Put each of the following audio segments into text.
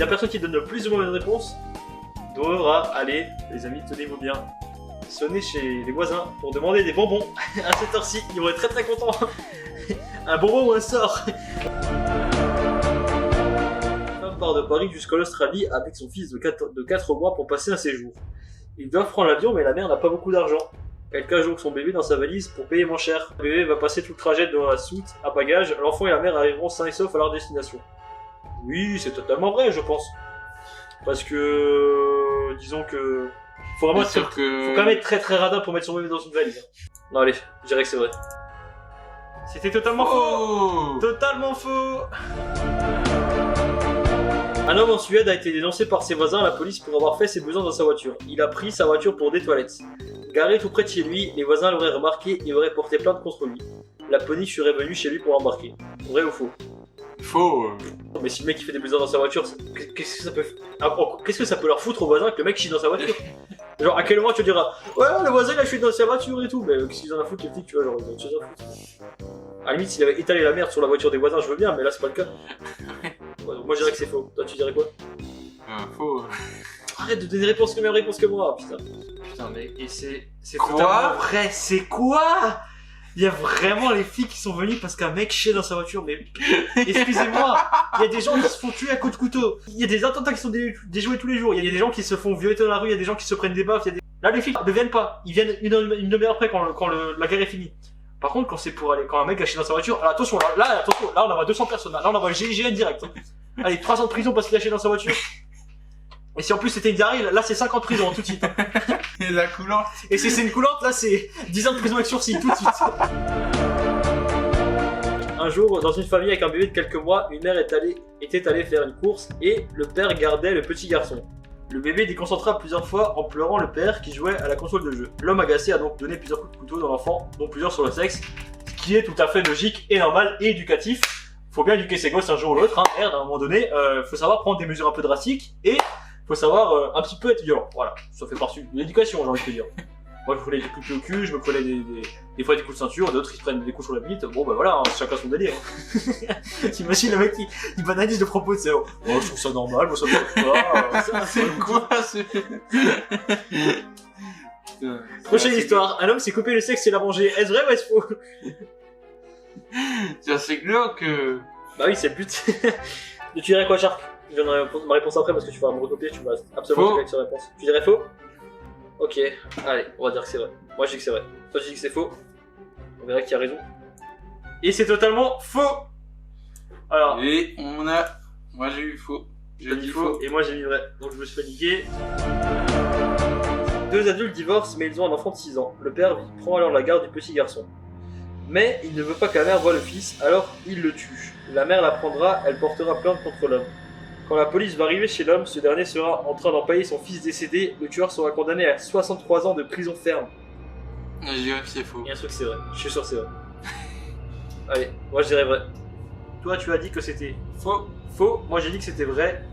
la personne qui donne le plus de mauvaises réponses devra aller, les amis, tenez-vous bien, sonner chez les voisins pour demander des bonbons. À cette heure-ci, ils vont être très très contents. Un bonbon ou un sort. Femme part de Paris jusqu'à l'Australie avec son fils de 4 mois pour passer un séjour. Ils doivent prendre l'avion, mais la mère n'a pas beaucoup d'argent. Elle cache donc son bébé dans sa valise pour payer moins cher. Le bébé va passer tout le trajet dans la soute à bagages. L'enfant et la mère arriveront sains et saufs à leur destination. Oui, c'est totalement vrai, je pense. Parce que... disons que... faut vraiment être... faut quand même être très très radin pour mettre son bébé dans une valise. Non allez, je dirais que c'est vrai. C'était totalement faux. Totalement faux. Un homme en Suède a été dénoncé par ses voisins à la police pour avoir fait ses besoins dans sa voiture. Il a pris sa voiture pour des toilettes. Garé tout près de chez lui, les voisins l'auraient remarqué et auraient porté plainte contre lui. La police serait venue chez lui pour l'embarquer. Vrai ou faux? Faux. Mais si le mec il fait des besoins dans sa voiture, qu'est-ce que ça peut... qu'est-ce que ça peut leur foutre aux voisins que le mec chie dans sa voiture? Genre à quel moment tu diras ouais le voisin il a chié dans sa voiture et tout, mais qu'est-ce qu'ils en a foutre les flics, tu vois, genre ils ont chose à foutre. À la limite s'il avait étalé la merde sur la voiture des voisins je veux bien, mais là c'est pas le cas. Ouais, moi je dirais que c'est faux. Toi tu dirais quoi? Faux. Arrête de donner réponse que même réponse que moi, putain. Putain mec, et c'est totalement vrai, c'est quoi? Il y a vraiment les filles qui sont venues parce qu'un mec chie dans sa voiture, mais excusez-moi, il y a des gens qui se font tuer à coups de couteau, il y a des attentats qui sont déjoués tous les jours, il y a des gens qui se font violer dans la rue, il y a des gens qui se prennent des baffes, là les filles ne viennent pas, ils viennent une demi-heure après quand la guerre est finie. Par contre quand c'est pour aller, quand un mec a chié dans sa voiture, alors attention, là on envoie 200 personnes, là on envoie le GIGN direct. Allez, 3 ans de prison parce qu'il a chié dans sa voiture. Et si en plus c'était une diarrhée, là c'est 5 ans de prison tout de suite. Et la coulante. Et si c'est une coulante, là c'est 10 ans de prison avec sursis tout de suite. Un jour, dans une famille avec un bébé de quelques mois, une mère était allée faire une course et le père gardait le petit garçon. Le bébé déconcentra plusieurs fois en pleurant le père qui jouait à la console de jeu. L'homme agacé a donc donné plusieurs coups de couteau dans l'enfant, dont plusieurs sur le sexe, ce qui est tout à fait logique et normal et éducatif. Faut bien éduquer ses gosses un jour ou l'autre, hein. Merde, à un moment donné, faut savoir prendre des mesures un peu drastiques et faut savoir un petit peu être violent. Voilà, ça fait partie de l'éducation, j'ai envie de te dire. Moi, je me prenais des coups de pied au cul, je me prenais des fois des coups de ceinture, d'autres ils se prennent des coups sur la bite. Bon, bah voilà, hein, chacun son délire. T'imagines le mec qui banalise le propos, c'est oh, je trouve ça normal, moi ça me choque pas. C'est quoi ce... Prochaine histoire, un homme s'est coupé le sexe et l'a mangé. Est-ce vrai ou est-ce faux? C'est assez glauque. Bah oui, c'est le but. Tu dirais quoi, Sharp? Je donnerai ma réponse après parce que tu vas me recopier, tu vas absolument avec cette réponse. Tu dirais faux? Ok, allez, on va dire que c'est vrai. Moi je dis que c'est vrai. Toi tu dis que c'est faux. On verra qui a raison. Et c'est totalement faux. Alors. Et on a... Moi j'ai eu faux. J'ai dit faux et moi j'ai mis vrai. Donc je me suis fatigué. Deux adultes divorcent mais ils ont un enfant de 6 ans. Le père prend alors la garde du petit garçon. Mais il ne veut pas que la mère voie le fils, alors il le tue. La mère l'apprendra, elle portera plainte contre l'homme. Quand la police va arriver chez l'homme, ce dernier sera en train d'empailler son fils décédé. Le tueur sera condamné à 63 ans de prison ferme. Je dirais que c'est faux. Bien sûr que c'est vrai, je suis sûr que c'est vrai. Allez, moi je dirais vrai. Toi tu as dit que c'était faux. Faux, moi j'ai dit que c'était vrai.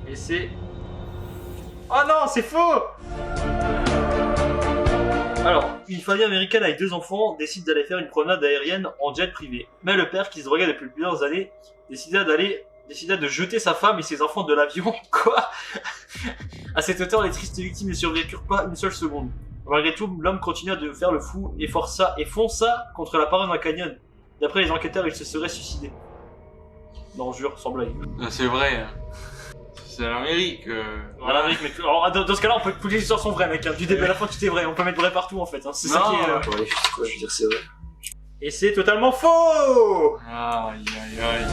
Et c'est... Oh non, c'est faux! Alors, une famille américaine avec 2 enfants décide d'aller faire une promenade aérienne en jet privé. Mais le père, qui se droguait depuis plusieurs années, décida de jeter sa femme et ses enfants de l'avion. Quoi? À cette hauteur, les tristes victimes ne survécurent pas une seule seconde. Malgré tout, l'homme continua de faire le fou et fonça contre la paroi d'un canyon. D'après les enquêteurs, il se serait suicidé. Non, jure, sans blague. C'est vrai. C'est l'Amérique. En Amérique, mais alors, dans ce cas-là, on peut toutes les histoires sont vraies, mec. Du début à la fin, tout est vrai. On peut mettre vrai partout en fait. Hein. C'est ça qui est. Ouais, je veux dire, c'est vrai. Et c'est totalement faux. Aïe aïe aïe.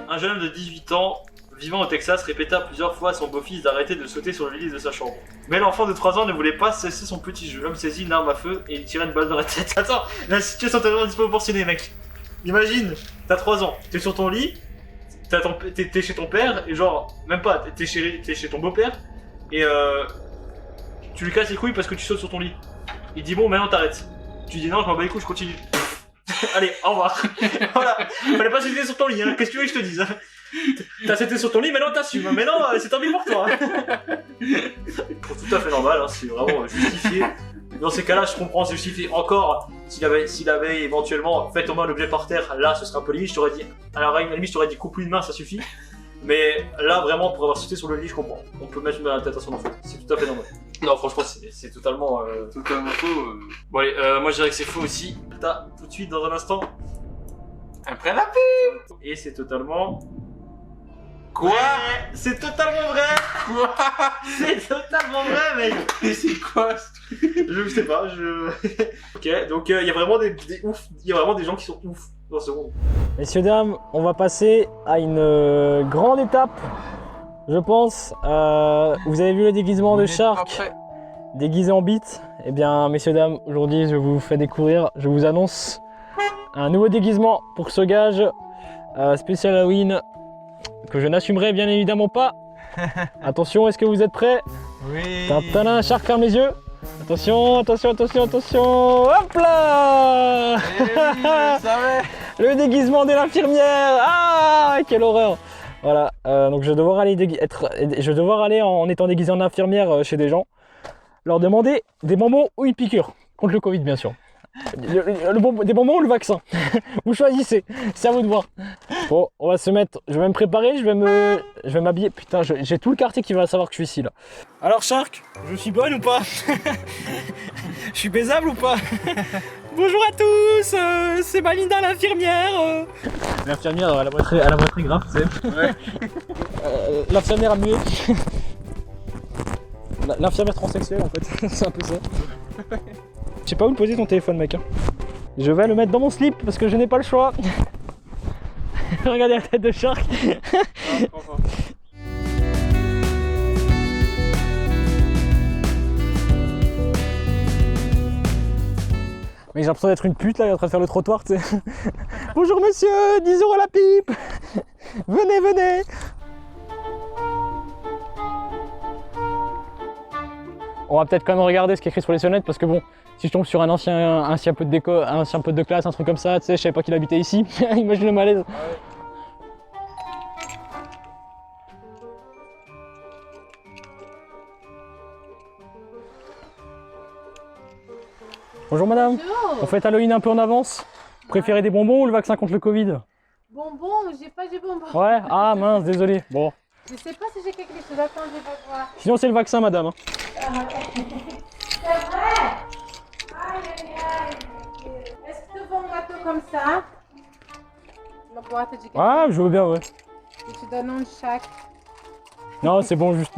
Un jeune homme de 18 ans, vivant au Texas, répéta plusieurs fois à son beau-fils d'arrêter de sauter sur le lit de sa chambre. Mais l'enfant de 3 ans ne voulait pas cesser son petit jeu. L'homme saisit une arme à feu et il tira une balle dans la tête. Attends, la situation est totalement disproportionnée, mec. Imagine, t'as 3 ans, t'es sur ton lit, t'es chez ton père, et genre, même pas, t'es chez ton beau-père, et tu lui casses les couilles parce que tu sautes sur ton lit. Il dit bon, maintenant t'arrêtes. Tu dis non, je m'en bats les couilles, je continue. Allez, au revoir. Voilà, fallait pas sauter sur ton lit, hein. Qu'est-ce que tu veux que je te dise, hein. T'as sauté sur ton lit, maintenant t'assumes. Maintenant, c'est tant pis pour toi. Hein. Tout à fait normal, hein. C'est vraiment justifié. Dans ces cas-là, je comprends, ça justifie encore. S'il avait éventuellement fait tomber un objet par terre, là, ce serait un peu limite. Je t'aurais dit, alors à la limite, je t'aurais dit coupe une main, ça suffit. Mais là, vraiment, pour avoir sauté sur le lit, je comprends. On peut mettre la tête à son enfant. C'est tout à fait normal. Non, franchement, c'est totalement. Totalement faux. Bon, allez, moi je dirais que c'est faux aussi. T'as tout de suite dans un instant. Après la pub. Et c'est totalement. Quoi? C'est totalement vrai. Quoi? C'est totalement vrai, mec. Mais c'est quoi ce truc? Je sais pas, Ok, donc il y a vraiment des ouf. Il y a vraiment des gens qui sont ouf dans ce monde. Messieurs, dames, on va passer à une grande étape, je pense. Vous avez vu le déguisement de Shark déguisé en bite? Eh bien, messieurs, dames, aujourd'hui, je vous fais découvrir, je vous annonce un nouveau déguisement pour ce gage spécial Halloween que je n'assumerai bien évidemment pas. Attention, est-ce que vous êtes prêts? Oui. Tintin, Shark, ferme les yeux. Attention, attention, attention, attention. Hop là. Eh oui, je savais. Le déguisement de l'infirmière. Ah, quelle horreur. Voilà, donc je vais devoir aller en étant déguisé en infirmière chez des gens, leur demander des bonbons ou une piqûre, contre le Covid bien sûr. Des bonbons ou le vaccin. Vous choisissez, c'est à vous de voir. Bon, on va se mettre, je vais me préparer, je vais m'habiller. Putain, j'ai tout le quartier qui va savoir que je suis ici là. Alors Shark, je suis bonne ou pas? Je suis baisable ou pas? Bonjour à tous, c'est Malinda l'infirmière. L'infirmière, elle a voix très grave, tu sais. Ouais. L'infirmière à muer. L'infirmière transsexuelle en fait, c'est un peu ça. Je sais pas où le poser ton téléphone, mec. Je vais le mettre dans mon slip parce que je n'ai pas le choix. Regardez la tête de Shark. Mais j'ai l'impression d'être une pute là, il est en train de faire le trottoir, tu sais. Bonjour monsieur, 10 € la pipe. Venez, venez. On va peut-être quand même regarder ce qui est écrit sur les sonnettes parce que bon, si je tombe sur un ancien pote de classe, un truc comme ça, tu sais, je savais pas qu'il habitait ici. Imagine le malaise. Ah ouais. Bonjour madame. Bonjour. On fête Halloween un peu en avance. Vous préférez des bonbons ou le vaccin contre le Covid? Bonbons, j'ai pas de bonbons. Ouais, ah mince, désolé. Bon. Je sais pas si j'ai quelque chose, attends, je vais voir. Sinon c'est le vaccin madame. C'est vrai? Aïe, aïe, aïe. Est-ce que tu veux un gâteau comme ça? La boîte de gâteau. Ah, je veux bien, ouais. Je te donne un chaque. Non, c'est bon, juste.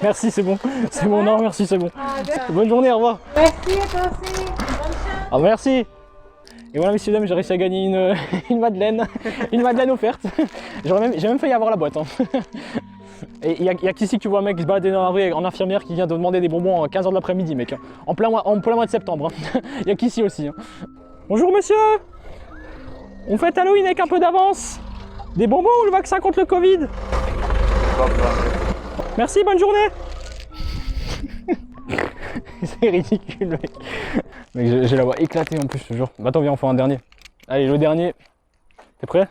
Merci, c'est bon. C'est bon, non, merci, c'est bon. Ah, Bonne journée, au revoir. merci à toi aussi. Bonne chance. Ah, merci. Et voilà, messieurs, dames, j'ai réussi à gagner une madeleine. Une madeleine offerte. J'ai même failli avoir la boîte. Hein. Et il y a qu'ici que tu vois un mec qui se balader dans la rue en infirmière qui vient de demander des bonbons à 15h de l'après-midi, mec. En plein mois de septembre. Il y a qu'ici aussi. Hein. Bonjour, monsieur. On fête Halloween avec un peu d'avance. Des bonbons ou le vaccin contre le Covid? Merci, bonne journée. C'est ridicule, mec. Mec, j'ai la voix éclatée en plus, je te jure. Bah attends, viens, on fait un dernier. Allez, le dernier. T'es prêt?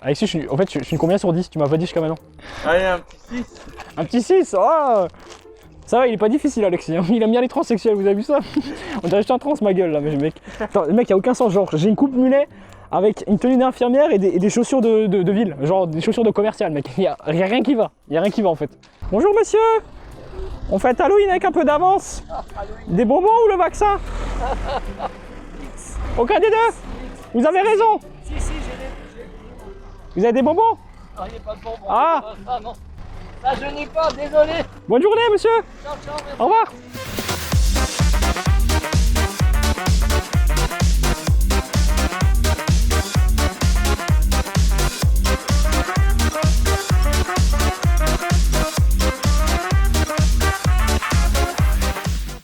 Alexis, en fait, je suis combien sur 10? Tu m'as pas dit jusqu'à maintenant. Allez, un petit 6. Un petit 6, oh. Ça va, il est pas difficile, Alexis. Hein. Il aime bien les transsexuels, vous avez vu ça? On dirait que je suis un trans, ma gueule, là, mais mec. Attends, le mec, il a aucun sens. Genre, j'ai une coupe mulet avec une tenue d'infirmière et des chaussures de ville. Genre, des chaussures de commercial, mec. Il y a rien qui va. Il y a rien qui va, en fait. Bonjour, monsieur. On fête Halloween avec un peu d'avance. Des bonbons ou le vaccin? Aucun des deux. Vous avez raison. Si, j'ai Vous avez des bonbons? Ah, il n'y a pas de bonbons. Ah. Ah non. Ça, je n'ai pas, désolé. Bonne journée, monsieur. Ciao, ciao, merci. Au revoir.